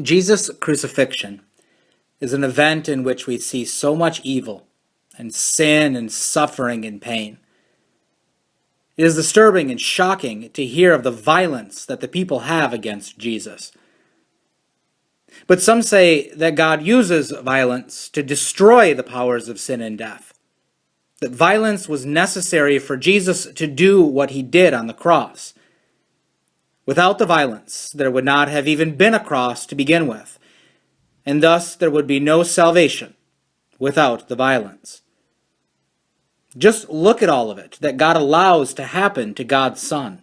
Jesus' crucifixion is an event in which we see so much evil and sin and suffering and pain. It is disturbing and shocking to hear of the violence that the people have against Jesus. But some say that God uses violence to destroy the powers of sin and death, that violence was necessary for Jesus to do what he did on the cross. Without the violence, there would not have even been a cross to begin with, and thus there would be no salvation without the violence. Just look at all of it that God allows to happen to God's Son.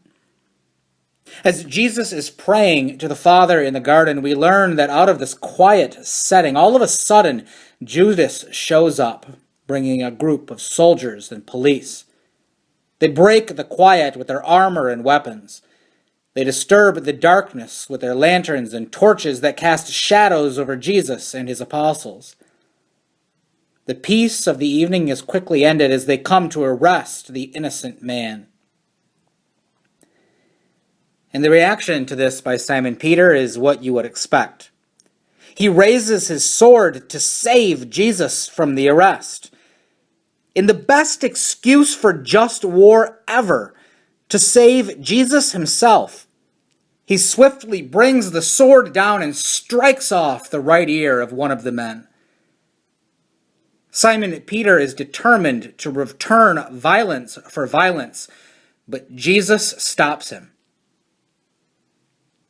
As Jesus is praying to the Father in the garden, we learn that out of this quiet setting, all of a sudden, Judas shows up, bringing a group of soldiers and police. They break the quiet with their armor and weapons. They disturb the darkness with their lanterns and torches that cast shadows over Jesus and his apostles. The peace of the evening is quickly ended as they come to arrest the innocent man. And the reaction to this by Simon Peter is what you would expect. He raises his sword to save Jesus from the arrest. In the best excuse for just war ever, to save Jesus himself, he swiftly brings the sword down and strikes off the right ear of one of the men. Simon Peter is determined to return violence for violence, but Jesus stops him.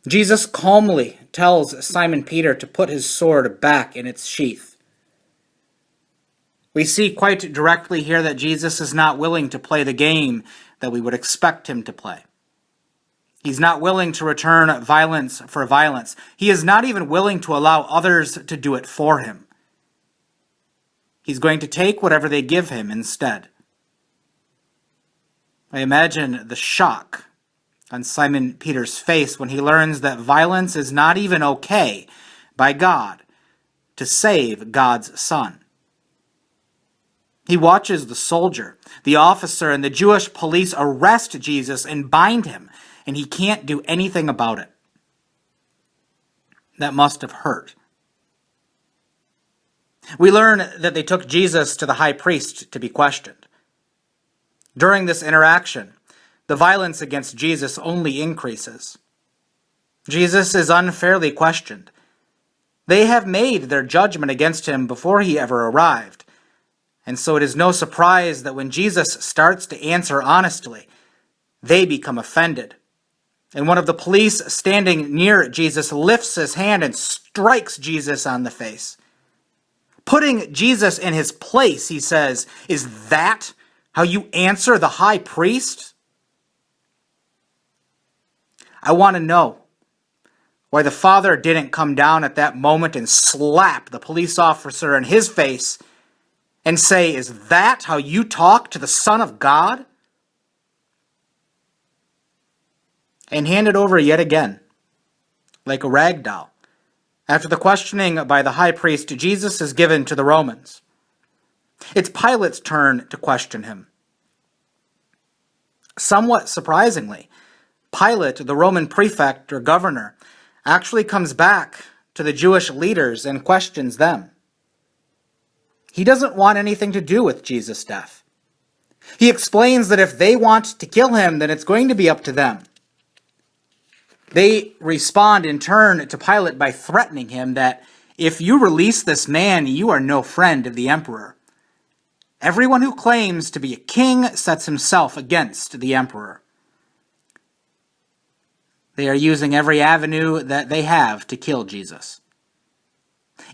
Jesus calmly tells Simon Peter to put his sword back in its sheath. We see quite directly here that Jesus is not willing to play the game that we would expect him to play. He's not willing to return violence for violence. He is not even willing to allow others to do it for him. He's going to take whatever they give him instead. I imagine the shock on Simon Peter's face when he learns that violence is not even okay by God to save God's Son. He watches the soldier, the officer, and the Jewish police arrest Jesus and bind him, and he can't do anything about it. That must have hurt. We learn that they took Jesus to the high priest to be questioned. During this interaction, the violence against Jesus only increases. Jesus is unfairly questioned. They have made their judgment against him before he ever arrived. And so it is no surprise that when Jesus starts to answer honestly, they become offended. And one of the police standing near Jesus lifts his hand and strikes Jesus on the face. Putting Jesus in his place, he says, "Is that how you answer the high priest?" I want to know why the Father didn't come down at that moment and slap the police officer in his face and say, "Is that how you talk to the Son of God?" And hand it over yet again, like a rag doll. After the questioning by the high priest, Jesus is given to the Romans. It's Pilate's turn to question him. Somewhat surprisingly, Pilate, the Roman prefect or governor, actually comes back to the Jewish leaders and questions them. He doesn't want anything to do with Jesus' death. He explains that if they want to kill him, then it's going to be up to them. They respond in turn to Pilate by threatening him that if you release this man, you are no friend of the emperor. Everyone who claims to be a king sets himself against the emperor. They are using every avenue that they have to kill Jesus.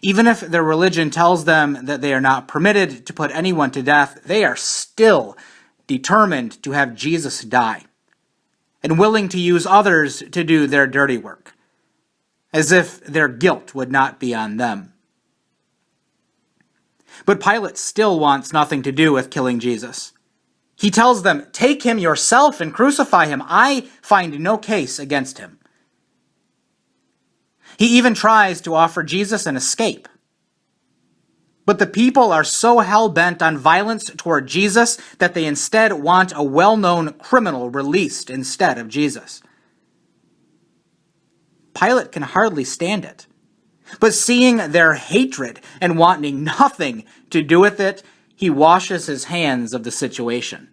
Even if their religion tells them that they are not permitted to put anyone to death, they are still determined to have Jesus die, and willing to use others to do their dirty work, as if their guilt would not be on them. But Pilate still wants nothing to do with killing Jesus. He tells them, "Take him yourself and crucify him. I find no case against him." He even tries to offer Jesus an escape. But the people are so hell-bent on violence toward Jesus that they instead want a well-known criminal released instead of Jesus. Pilate can hardly stand it. But seeing their hatred and wanting nothing to do with it, he washes his hands of the situation.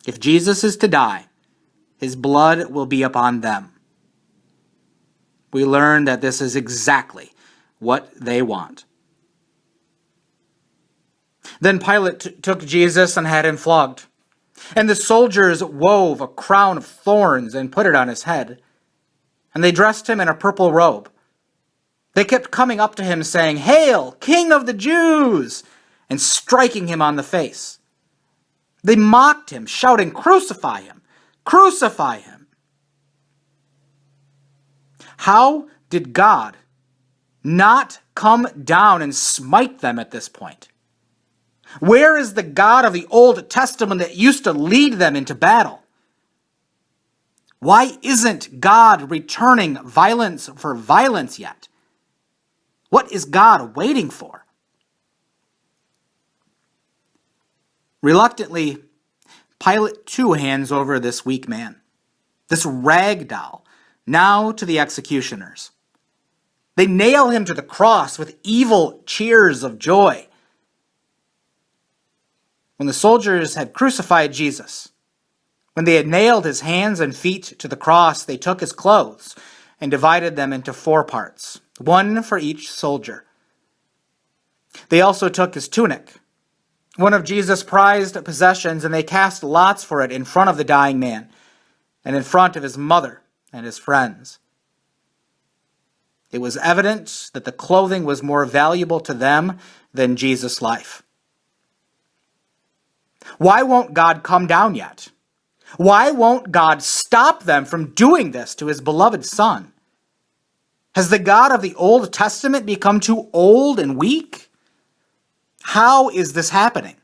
If Jesus is to die, his blood will be upon them. We learn that this is exactly what they want. Then Pilate took Jesus and had him flogged. And the soldiers wove a crown of thorns and put it on his head. And they dressed him in a purple robe. They kept coming up to him saying, "Hail, King of the Jews!" and striking him on the face. They mocked him, shouting, "Crucify him! Crucify him!" How did God not come down and smite them at this point? Where is the God of the Old Testament that used to lead them into battle? Why isn't God returning violence for violence yet? What is God waiting for? Reluctantly, Pilate too hands over this weak man, this rag doll, now to the executioners. They nail him to the cross with evil cheers of joy. When the soldiers had crucified Jesus, when they had nailed his hands and feet to the cross, they took his clothes and divided them into 4 parts, one for each soldier. They also took his tunic, one of Jesus' prized possessions, and they cast lots for it in front of the dying man and in front of his mother and his friends. It was evident that the clothing was more valuable to them than Jesus' life. Why won't God come down yet? Why won't God stop them from doing this to his beloved Son? Has the God of the Old Testament become too old and weak? How is this happening?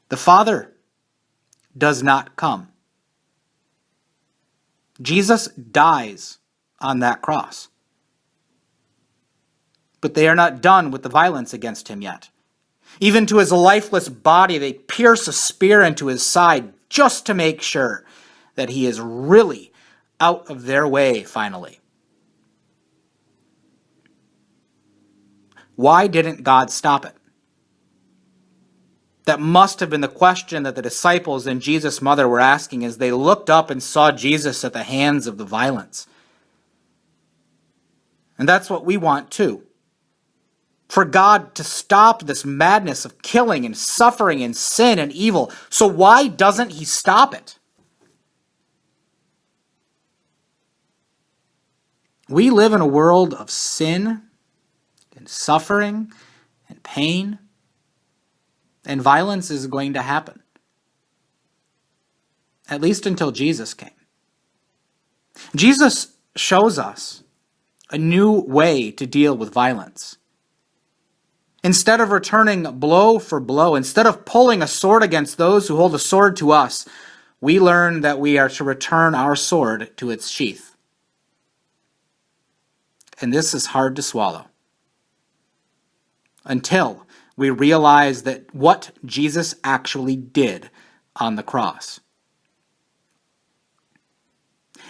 The Father does not come. Jesus dies on that cross. But they are not done with the violence against him yet. Even to his lifeless body, they pierce a spear into his side just to make sure that he is really out of their way finally. Why didn't God stop it? That must have been the question that the disciples and Jesus' mother were asking as they looked up and saw Jesus at the hands of the violence. And that's what we want too. For God to stop this madness of killing and suffering and sin and evil. So why doesn't he stop it? We live in a world of sin and suffering and pain. And violence is going to happen. At least until Jesus came. Jesus shows us a new way to deal with violence. Instead of returning blow for blow, instead of pulling a sword against those who hold a sword to us, we learn that we are to return our sword to its sheath. And this is hard to swallow. Until we realize that what Jesus actually did on the cross.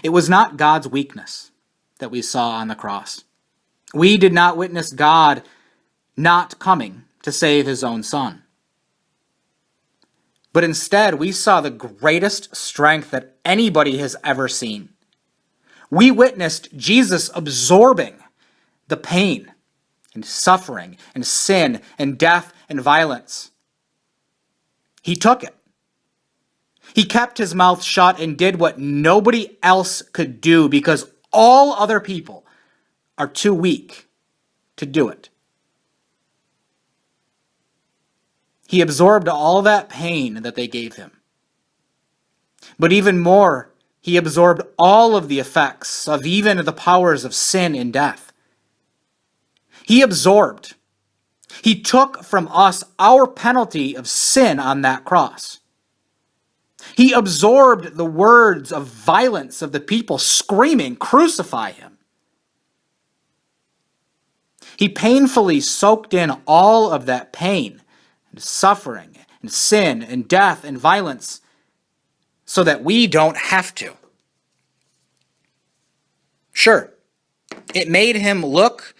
It was not God's weakness that we saw on the cross. We did not witness God not coming to save his own Son. But instead, we saw the greatest strength that anybody has ever seen. We witnessed Jesus absorbing the pain and suffering and sin and death and violence. He took it. He kept his mouth shut and did what nobody else could do because all other people are too weak to do it. He absorbed all that pain that they gave him. But even more, he absorbed all of the effects of even the powers of sin and death. He absorbed. He took from us our penalty of sin on that cross. He absorbed the words of violence of the people screaming, "Crucify him." He painfully soaked in all of that pain and suffering and sin and death and violence so that we don't have to. Sure, it made him look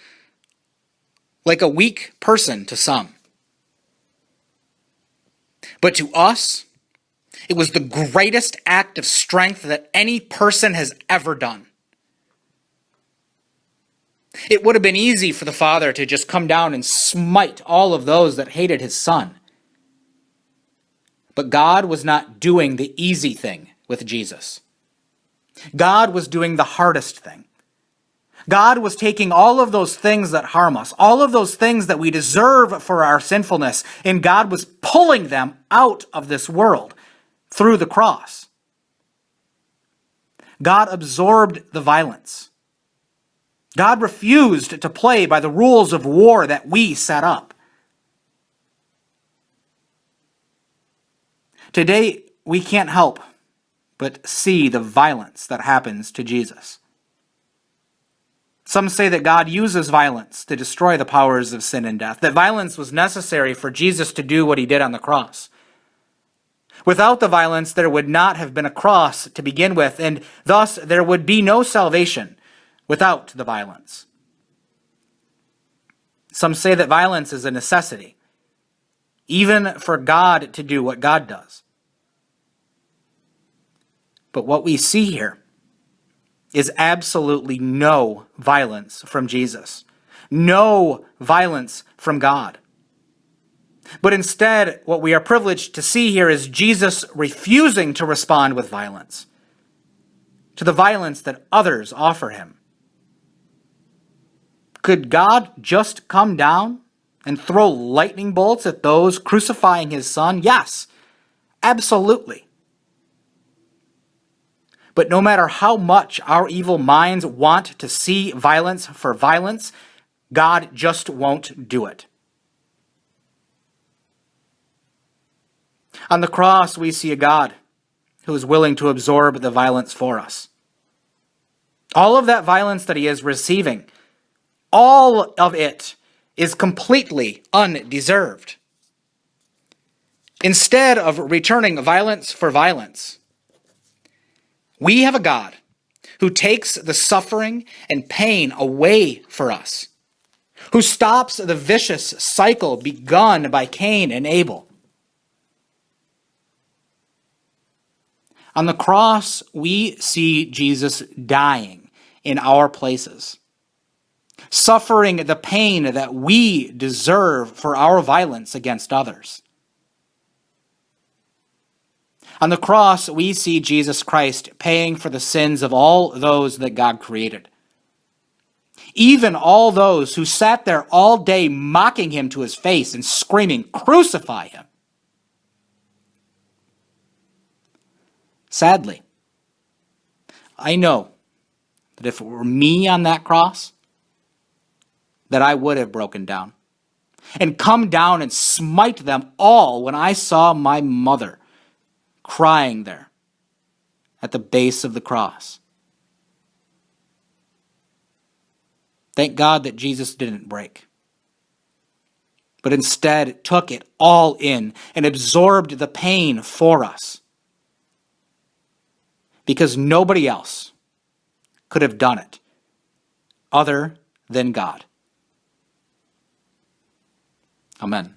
like a weak person to some. But to us, it was the greatest act of strength that any person has ever done. It would have been easy for the Father to just come down and smite all of those that hated his Son. But God was not doing the easy thing with Jesus. God was doing the hardest thing. God was taking all of those things that harm us, all of those things that we deserve for our sinfulness, and God was pulling them out of this world through the cross. God absorbed the violence. God refused to play by the rules of war that we set up. Today, we can't help but see the violence that happens to Jesus. Some say that God uses violence to destroy the powers of sin and death, that violence was necessary for Jesus to do what he did on the cross. Without the violence, there would not have been a cross to begin with, and thus there would be no salvation without the violence. Some say that violence is a necessity, even for God to do what God does. But what we see here is absolutely no violence from Jesus, no violence from God. But instead, what we are privileged to see here is Jesus refusing to respond with violence to the violence that others offer him. Could God just come down and throw lightning bolts at those crucifying his Son? Yes, absolutely. But no matter how much our evil minds want to see violence for violence, God just won't do it. On the cross, we see a God who is willing to absorb the violence for us. All of that violence that he is receiving, all of it is completely undeserved. Instead of returning violence for violence, we have a God who takes the suffering and pain away for us, who stops the vicious cycle begun by Cain and Abel. On the cross, we see Jesus dying in our places, suffering the pain that we deserve for our violence against others. On the cross, we see Jesus Christ paying for the sins of all those that God created. Even all those who sat there all day mocking him to his face and screaming, "Crucify him." Sadly, I know that if it were me on that cross, that I would have broken down and come down and smite them all when I saw my mother crying there at the base of the cross. Thank God that Jesus didn't break, but instead took it all in and absorbed the pain for us, because nobody else could have done it other than God. Amen.